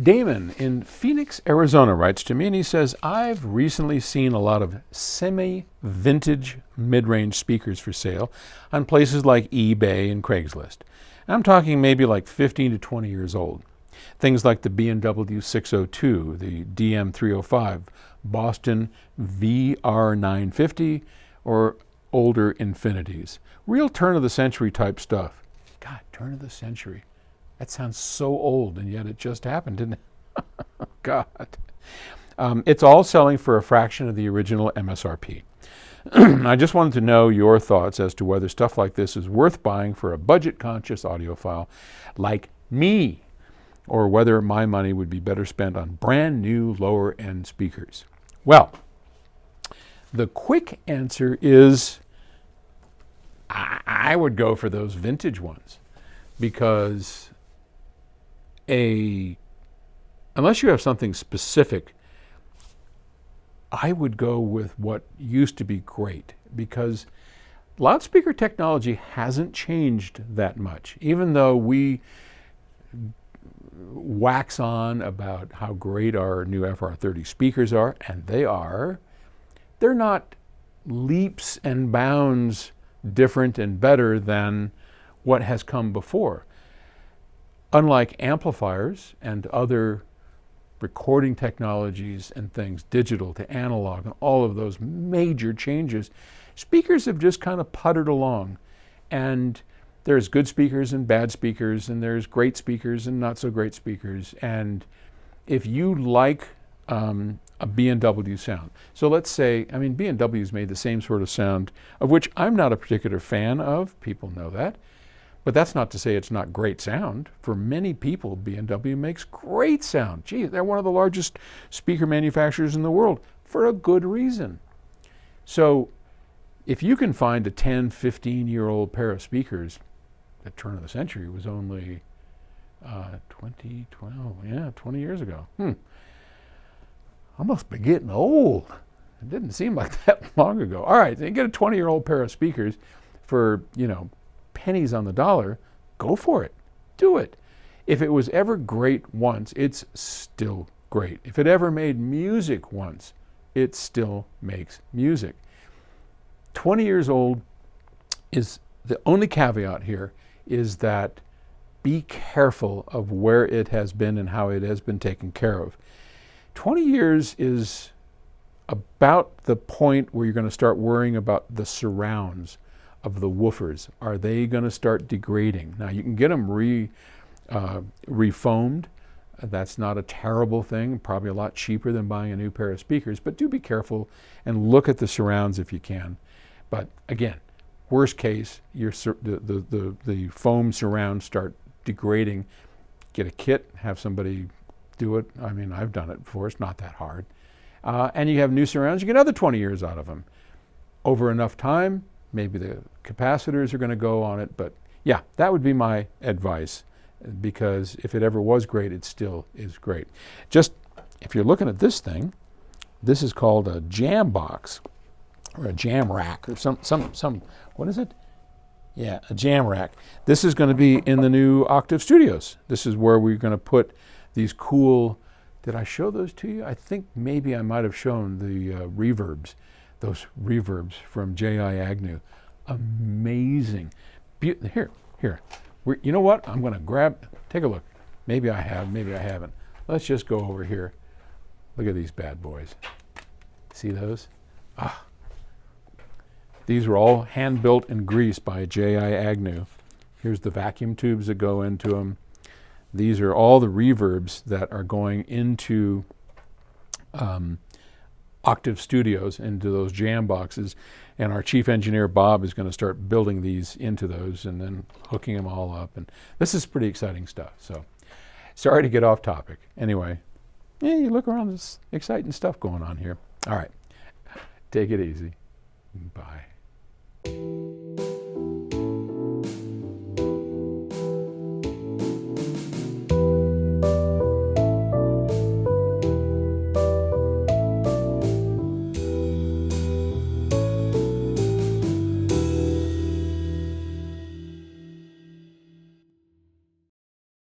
Damon in Phoenix, Arizona writes to me and he says, I've recently seen a lot of semi-vintage mid-range speakers for sale on places like eBay and Craigslist. I'm talking maybe like 15 to 20 years old. Things like the B&W 602, the DM305, Boston VR950, or older Infinities. Real turn-of-the-century type stuff. God, turn of the century. That sounds so old, and yet it just happened, didn't it? God. It's all selling for a fraction of the original MSRP. I just wanted to know your thoughts as to whether stuff like this is worth buying for a budget-conscious audiophile like me, or whether my money would be better spent on brand new lower-end speakers. Well, the quick answer is I would go for those vintage ones, because unless you have something specific, I would go with what used to be great, because loudspeaker technology hasn't changed that much. Even though we wax on about how great our new FR30 speakers are, and they're not leaps and bounds different and better than what has come before. Unlike amplifiers and other recording technologies and things, digital to analog, and all of those major changes, speakers have just kind of puttered along. And there's good speakers and bad speakers, and there's great speakers and not so great speakers. And if you like a B&W sound, so let's say, B&W's made the same sort of sound, of which I'm not a particular fan of, people know that. But that's not to say it's not great sound. For many people, B&W makes great sound. Gee, they're one of the largest speaker manufacturers in the world for a good reason. So if you can find a 10, 15-year-old pair of speakers, the turn of the century was only 20 years ago. I must be getting old. It didn't seem like that long ago. All right, so you get a 20-year-old pair of speakers for, pennies on the dollar, go for it. Do it. If it was ever great once, it's still great. If it ever made music once, it still makes music. 20 years old is the only caveat here, is that be careful of where it has been and how it has been taken care of. 20 years is about the point where you're going to start worrying about the surrounds of the woofers. Are they going to start degrading? Now, you can get them refoamed. That's not a terrible thing, probably a lot cheaper than buying a new pair of speakers, but do be careful and look at the surrounds if you can. But again, worst case, the foam surrounds start degrading. Get a kit, have somebody do it. I've done it before, it's not that hard. And you have new surrounds, you get another 20 years out of them. Over enough time, maybe the capacitors are going to go on it, but yeah, that would be my advice, because if it ever was great, it still is great. Just, if you're looking at this thing, this is called a jam box, or a jam rack, or some, what is it? Yeah, a jam rack. This is going to be in the new Octave Studios. This is where we're going to put these cool, did I show those to you? I think maybe I might have shown the reverbs. Those reverbs from J.I. Agnew. Amazing. Here. You know what? I'm going to take a look. Maybe I have, maybe I haven't. Let's just go over here. Look at these bad boys. See those? These were all hand-built in Greece by J.I. Agnew. Here's the vacuum tubes that go into them. These are all the reverbs that are going into Octave Studios, into those jam boxes, and our chief engineer Bob is going to start building these into those and then hooking them all up, and this is pretty exciting stuff. So sorry to get off topic. Anyway, you look around, this exciting stuff going on here. All right, take it easy. Bye.